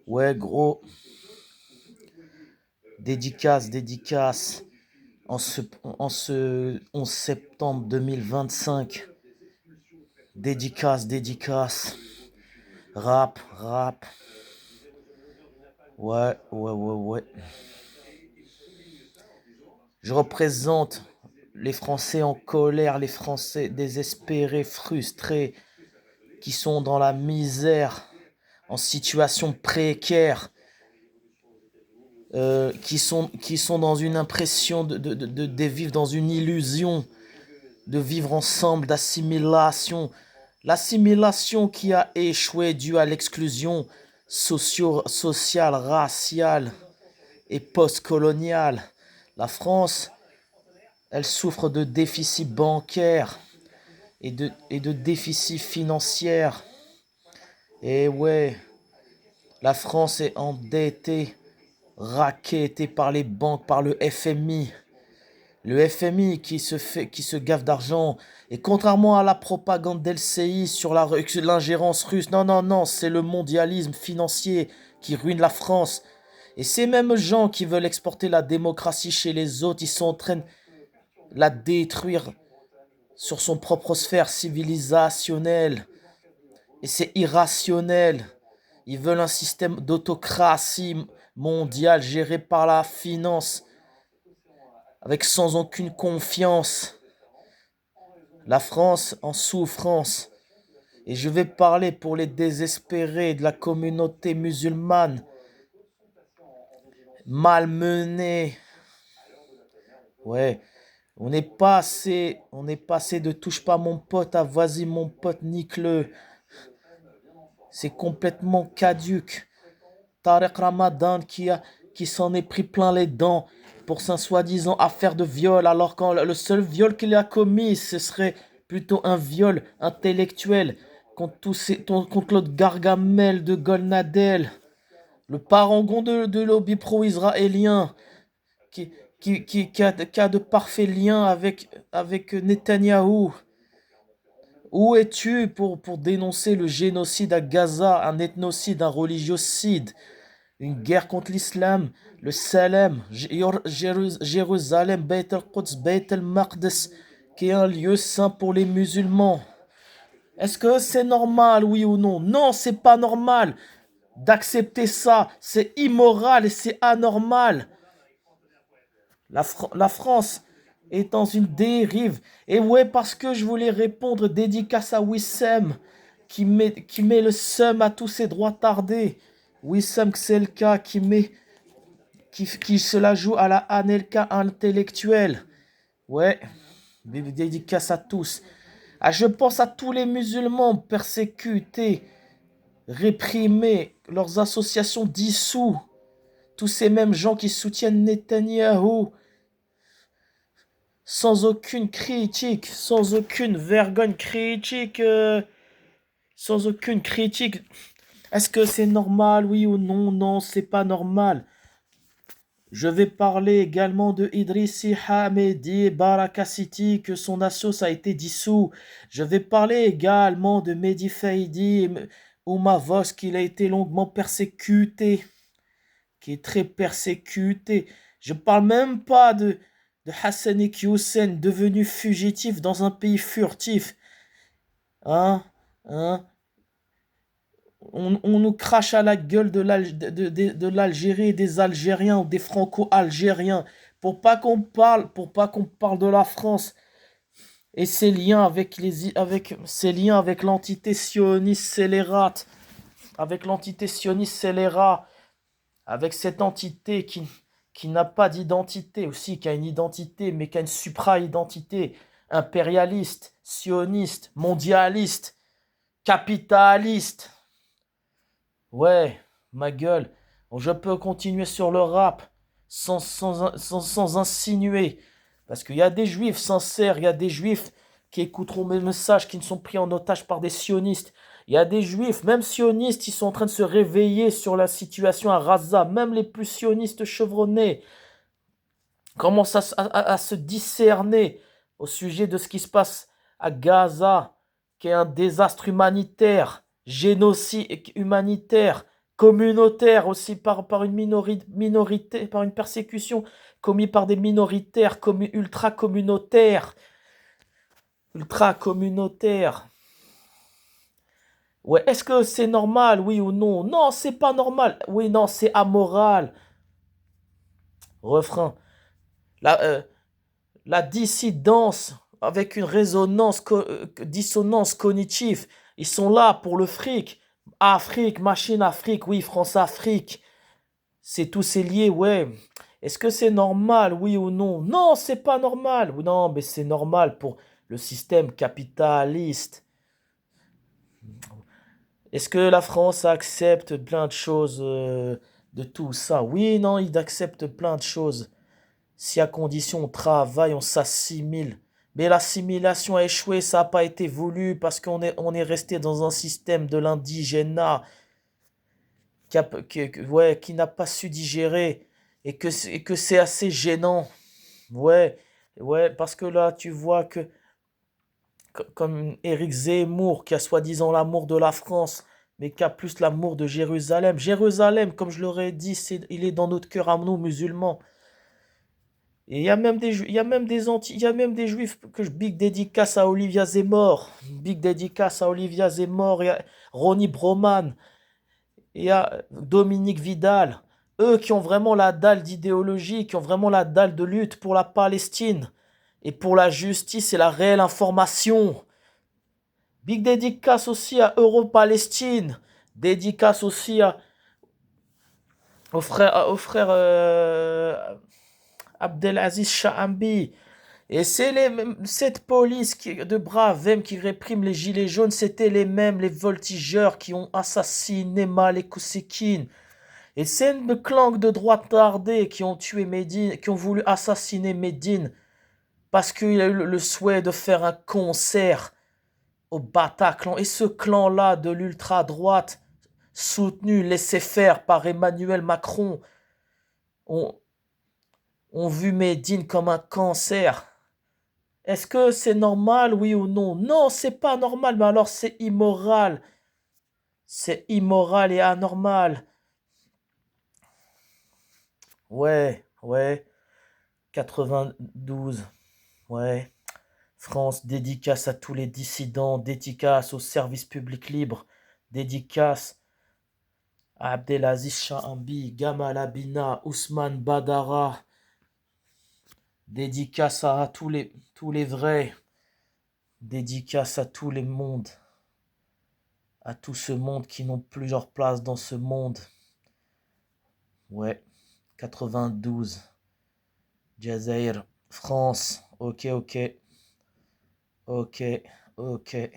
Ouais, gros, dédicace. En ce 11 septembre 2025, dédicace. Rap. Ouais. Je représente les Français en colère, les Français désespérés, frustrés, qui sont dans la misère, en situation précaire, qui sont dans une impression de vivre dans une illusion, de vivre ensemble, d'assimilation. L'assimilation qui a échoué due à l'exclusion sociale, raciale et post-coloniale. La France, elle souffre de déficits bancaires et de déficits financiers. Et ouais, la France est endettée, rackettée par les banques, par le FMI. Le FMI qui se gave d'argent. Et contrairement à la propagande d'LCI sur l'ingérence russe, non, c'est le mondialisme financier qui ruine la France. Et ces mêmes gens qui veulent exporter la démocratie chez les autres, ils sont en train de la détruire sur son propre sphère civilisationnelle. Et c'est irrationnel. Ils veulent un système d'autocratie mondiale géré par la finance, avec sans aucune confiance. La France en souffrance. Et je vais parler pour les désespérés de la communauté musulmane, malmenée. Ouais, on est passé de touche pas mon pote à vas-y mon pote, nique-le. C'est complètement caduque. Tariq Ramadan qui s'en est pris plein les dents pour sa soi-disant affaire de viol, alors que le seul viol qu'il a commis, ce serait plutôt un viol intellectuel contre l'autre Gargamel de Golnadel, le parangon de lobby pro-israélien, qui, qui a de parfaits liens avec Netanyahou. Où es-tu pour dénoncer le génocide à Gaza, un ethnocide, un religiocide? Une guerre contre l'islam, le Salem, Jérusalem, Beit al-Quds, Beit al-Maqdis, qui est un lieu saint pour les musulmans. Est-ce que c'est normal, oui ou non? Non, c'est pas normal d'accepter ça. C'est immoral et c'est anormal. La France est dans une dérive. Et ouais, parce que je voulais répondre, dédicace à Wissem, qui met le seum à tous ses droits tardés. Wissem Kselka qui se la joue à la Anelka intellectuelle. Ouais, dédicace à tous. Ah, je pense à tous les musulmans persécutés, réprimés, leurs associations dissous. Tous ces mêmes gens qui soutiennent Netanyahou sans aucune critique, sans aucune vergogne critique, sans aucune critique. Est-ce que c'est normal, oui ou non? Non, c'est pas normal. Je vais parler également de Idrissi Hamedi Baraka City, que son assos a été dissous. Je vais parler également de Mehdi Faidi Oumavos, qu'il a été longuement persécuté, qui est très persécuté. Je parle même pas de Hassanik Hussein, devenu fugitif dans un pays furtif. Hein? Hein? On nous crache à la gueule de l'Algérie et des Algériens ou des Franco-Algériens pour pas qu'on parle de la France et ses liens avec l'entité sioniste scélérate, avec cette entité qui n'a pas d'identité aussi, qui a une identité mais qui a une supra-identité impérialiste, sioniste, mondialiste, capitaliste. Ouais, ma gueule. Bon, je peux continuer sur le rap sans insinuer. Parce qu'il y a des juifs sincères, il y a des juifs qui écouteront mes messages, qui ne sont pris en otage par des sionistes. Il y a des juifs, même sionistes, ils sont en train de se réveiller sur la situation à Gaza. Même les plus sionistes chevronnés commencent à se discerner au sujet de ce qui se passe à Gaza, qui est un désastre humanitaire, génocide humanitaire, communautaire aussi par une minorité, par une persécution commise par des minoritaires, ultra communautaires, ultra communautaires. Ouais, est-ce que c'est normal, oui ou non? Non, c'est pas normal. Oui, non, c'est amoral. Refrain. La, la dissidence avec une dissonance cognitive. Ils sont là pour le fric. Afrique, machine Afrique, oui, France-Afrique. C'est tout, c'est lié, ouais. Est-ce que c'est normal, oui ou non? Non, c'est pas normal. Oui, non, mais c'est normal pour le système capitaliste. Est-ce que la France accepte plein de choses de tout ça? Oui, non, il accepte plein de choses. Si à condition on travaille, on s'assimile. Mais l'assimilation a échoué, ça n'a pas été voulu parce qu'on est resté dans un système de l'indigénat ouais, qui n'a pas su digérer et que c'est assez gênant. Ouais, ouais, parce que là, tu vois que comme Éric Zemmour, qui a soi-disant l'amour de la France, mais qui a plus l'amour de Jérusalem. Jérusalem, comme je l'aurais dit, il est dans notre cœur à nous, musulmans. Et il y a même il y a même il y a même des juifs big dédicace à Olivia Zemmour. Big dédicace à Olivia Zemmour et à Ronnie Broman et à Dominique Vidal. Eux qui ont vraiment la dalle d'idéologie, qui ont vraiment la dalle de lutte pour la Palestine et pour la justice et la réelle information. Big dédicace aussi à Euro-Palestine. Dédicace aussi au frère Abdelaziz Shahambi. Et c'est cette police de braves qui réprime les gilets jaunes, c'était les mêmes, les voltigeurs qui ont assassiné Malek Ousekine. Et c'est une clan de droite tardée qui ont tué Medine, qui ont voulu assassiner Medine parce qu'il a eu le souhait de faire un concert au Bataclan. Et ce clan-là de l'ultra-droite, soutenu, laissé faire par Emmanuel Macron, ont vu Medine comme un cancer. Est-ce que c'est normal, oui ou non? Non, c'est pas normal, mais alors c'est immoral. C'est immoral et anormal. Ouais, ouais. 92. Ouais. France, dédicace à tous les dissidents, dédicace au service public libre, dédicace à Abdelaziz Shahambi, Gamal Abina, Ousmane Badara, dédicace à tous les vrais, dédicace à tous les mondes, à tout ce monde qui n'ont plus leur place dans ce monde. Ouais, 92, Jazair, France, ok, ok, ok, ok.